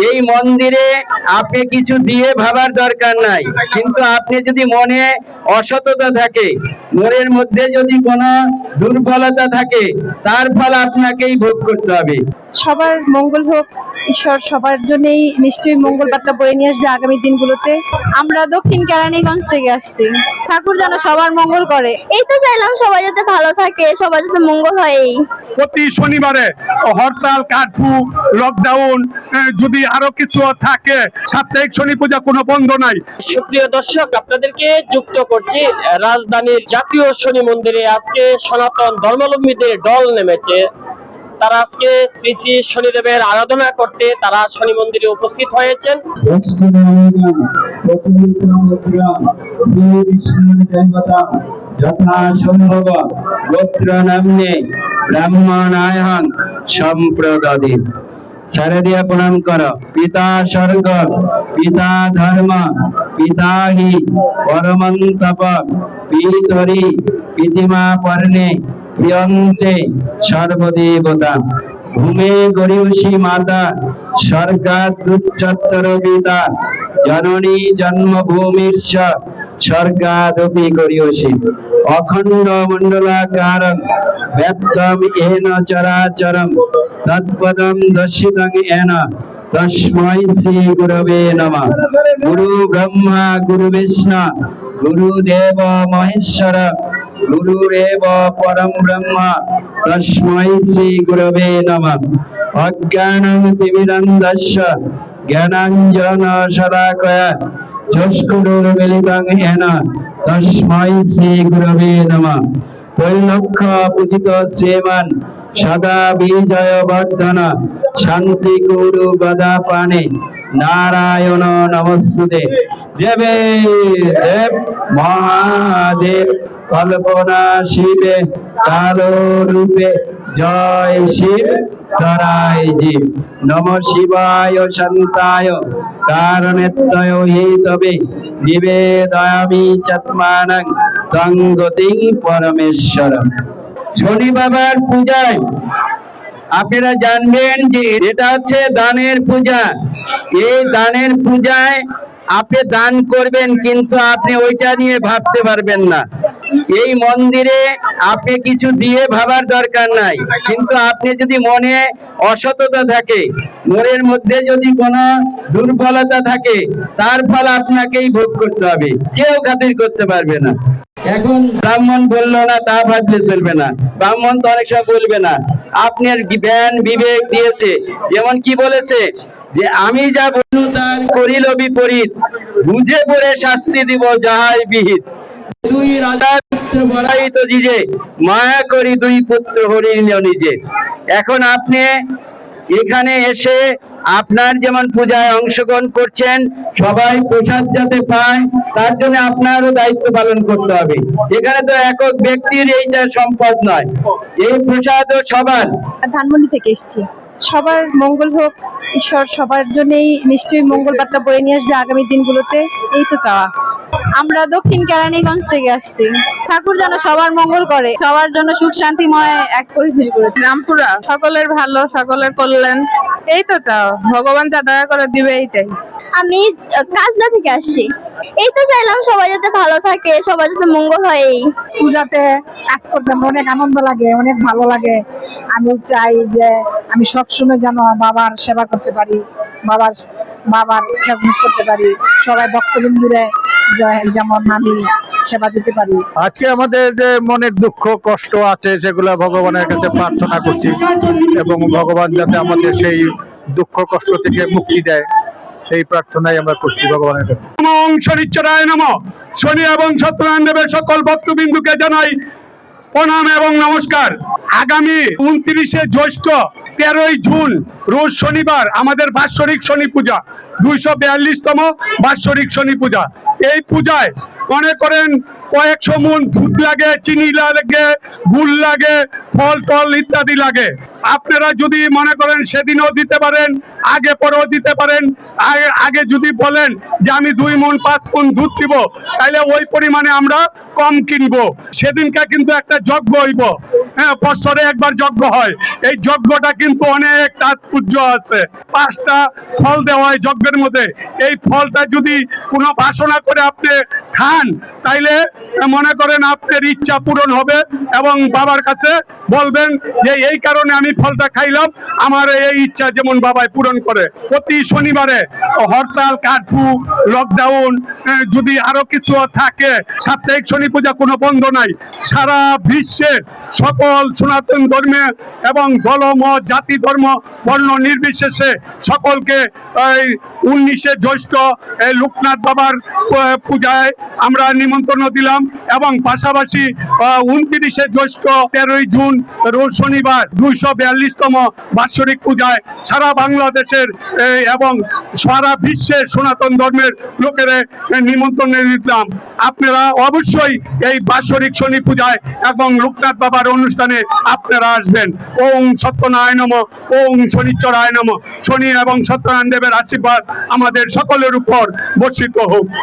এই মন্দিরে আপনি কিছু দিয়ে ভাবার দরকার নাই, কিন্তু আপনি যদি মনে অসততা থাকে, মনের মধ্যে যদি কোনো দুর্বলতা থাকে, তার ফল আপনাকেই ভোগ করতে হবে। সবার মঙ্গল হোক, ঈশ্বর সবার জন্যই নিশ্চয়ই মঙ্গল বার্তা বয়ে নিয়ে আসবে আগামী দিনগুলোতে। আমরা দক্ষিণ কেরানীগঞ্জ থেকে আসছি। ঠাকুর যেন সবার মঙ্গল করে, এই তো চাইলাম সবাই যাতে ভালো থাকে, সবার যাতে মঙ্গল হয়। এই প্রতি শনিবারে হরতাল, কার্ফু, লকডাউন, যদি আরো কিছু থাকে, সাপ্তাহিক শনি পূজা কোনো বন্ধ নাই। সুপ্রিয় দর্শক, আপনাদেরকে যুক্ত করছি রাজধানীর জাতীয় শনি মন্দিরে। আজকে সনাতন ধর্মাবলম্বীদের দল নেমেছে। তারা আজকে শ্রী শ্রী শনিদেবের আরাধনা করতে তারা শনি মন্দিরে উপস্থিত হয়েছেন। যথাসম্ভব গোত্র নাম্নে ব্রাহ্মণায়ং সম্প্রদাদি। সারে দিয়া প্রণাম কর। পিতা স্বর্গ, পিতা ধর্ম, পিতা হি পরমং তপ, পিতরি পিতিমা পর্ণে প্রিয়ন্তে সর্বদেবতা। ভূমে গরিয়সী মাতা, স্বর্গাদুচ্চত্তর পিতা, জননী জন্মভূমির্ষ স্বর্গাদপি গরিয়সী। অখণ্ড মণ্ডলাকারং ব্যক্তম येन চরাচরম তৎপদম দর্শিতং येन তস্मै শ্রী গুরবে নমঃ। গুরু ব্রহ্মা গুরু বিষ্ণু গুরুদেব মহেশ্বর গুরুরেব পরম ব্রহ্ম তস্मै শ্রী গুরবে নমঃ। অজ্ঞানং তিমিরন্ধস্য জ্ঞানাঞ্জন শলাকয়া চক্ষুরুন্মিলিতং येन তস্मै শ্রী গুরবে নমঃ। ত্রৈলোক্য পূজিত শ্রীমান সদা বিজয় বর্ধন শান্তি গুরু গদা পাণে নারায়ণ নমস্তুতে। দেবে দেব মহাদেব কল্পনা শিবে কালো রূপে জয় শিব ধরায় জীব। নম শিবায় শান্তায় কারণেত্তয় হি তবে নিবেদয়ামি চাত্মানং তং গতিং পরমেশ্বরম। শনি বাবার পূজায় আপনারা জানবেন যে এটা হচ্ছে দানের পূজা। এই দানের পূজায় আপনি দান করবেন, কিন্তু আপনি ওইটা নিয়ে ভাবতে পারবেন না। এই মন্দিরে আপনি কিছু দিয়ে ভাবার দরকার নাই, কিন্তু আপনি যদি মনে অসততা থাকে, মনের মধ্যে যদি কোনো দুর্বলতা থাকে, তার ফল আপনাকেই ভোগ করতে হবে, কেউ খাতির করতে পারবে না। এখন ব্রাহ্মণ বললো না তা ভাবলে চলবে না। ব্রাহ্মণ তো অনেক সময় বলবে না। আপনার জ্ঞান বিবেক দিয়েছে, যেমন কি বলেছে যে আমি যা বললু তার করিল বিপরীত, বুঝে পড়ে শাস্তি দিব যাহাই বিহিত। দুই রাজার পুত্র বড়াই তো জিজে, মায়া করি দুই পুত্র হরিল নিজে। এখন আপনি এখানে এসে আপনার যেমন পূজায় অংশগ্রহণ করছেন, সবাই প্রসাদ যাতে পায় তার জন্য আপনারও দায়িত্ব পালন করতে হবে। এখানে তো একক ব্যক্তির এইটা সম্পদ নয়, এই প্রসাদও সবার। ধানমন্ডি থেকে এসেছি। সবার মঙ্গল হোক, ঈশ্বর সবার জন্যই নিশ্চয়ই মঙ্গল বার্তা বয়ে নিয়ে আসবে আগামী দিনগুলোতে। এই তো চাওয়া। আমরা দক্ষিণ কেরানীগঞ্জ থেকে আসছি। ঠাকুর যেন সবার মঙ্গল করে, সবার জন্য সুখ শান্তিময় এক পরিবেশ করে। রামপুরা সকলের ভালো, সকলের কল্যাণ, এই তো চাও। ভগবান যা দয়া করে দিবে, এইটাই। আমি কাজলা থেকে আসছি। এই তো চাইলাম সবাই যাতে ভালো থাকে, সবার যাতে মঙ্গল হয়। এই পূজাতে কাজ করতে আমার অনেক আনন্দ লাগে, অনেক ভালো লাগে। আমি চাই যে আমি সবসময় যেন বাবার সেবা করতে পারি, বাবার খেদমত করতে পারি, সবাই ভক্তবৃন্দুরে যেমন আমি সেবা দিতে পারি। আজকে আমাদের যে মনের দুঃখ কষ্ট আছে সেগুলো ভগবানের কাছে প্রার্থনা করছি, এবং ভগবান যাতে আমাদের সেই দুঃখ কষ্ট থেকে মুক্তি দেয়, সেই প্রার্থনাই আমরা করছি ভগবানের কাছে। শনিশ্চরায় নমঃ। শনি এবং সত্যনারায়ণ দেবের সকল ভক্তবিন্দুকে জানাই প্রণাম এবং নমস্কার। আগামী 29শে জ্যৈষ্ঠ 13ই জুন রোজ শনিবার আমাদের বাৎসরিক শনি পূজা, 242তম বাৎসরিক শনি পূজা। এই পূজায় মনে করেন কয়েকশো মন দুধ লাগে, চিনি লাগে, গুড় লাগে, ফল টল ইত্যাদি লাগে। আপনারা যদি মনে করেন সেদিনও দিতে পারেন, আগে পরেও দিতে পারেন। আগে যদি বলেন যে আমি 2 মণ 5 মণ দুধ দিব, তাহলে ওই পরিমাণে আমরা কম কিনবো। সেদিনকে কিন্তু একটা যজ্ঞ হইব, বছরে একবার যজ্ঞ হয়। এই যজ্ঞটা কিন্তু অনেক তাৎপর্য আছে। 5টা ফল দেওয়া হয় যজ্ঞের মধ্যে। এই ফলটা যদি কোনো বাসনা করে আপনি খান, তাইলে মনে করেন আপনার ইচ্ছা পূরণ হবে এবং বাবার কাছে বলবেন যে এই কারণে আমি ফলটা খাইলাম, আমার এই ইচ্ছা যেমন বাবাই পূরণ করে। প্রতি শনিবারে হরতাল, কারফিউ, লকডাউন যদি আরো কিছু থাকে, সাপ্তাহিক শনি পূজা কোনো বন্ধ নাই। সারা বিশ্বে সকল সনাতন ধর্মে এবং দলমত, জাতি, ধর্ম, বর্ণ নির্বিশেষে সকলকে 19শে জ্যৈষ্ঠ লোকনাথ বাবার পূজায় আমরা নিমন্ত্রণ দিলাম এবং পাশাপাশি 29শে জ্যৈষ্ঠ 13ই জুন রোজ শনিবার 242তম বাৎসরিক পূজায় সারা বাংলাদেশের এবং সারা বিশ্বের সনাতন ধর্মের লোকেরা নিমন্ত্রণ দিলাম। আপনারা অবশ্যই এই বাৎসরিক শনি পূজায় এবং লোকনাথ বাবার অনুষ্ঠানে আপনারা আসবেন। ওং সত্যনারায়ণ নমঃ, ওং শনিশ্চরায় নমঃ। শনি এবং সত্যনারায়ণ দেবের আশীর্বাদ আমাদের সকলের উপর বর্ষিত হোক।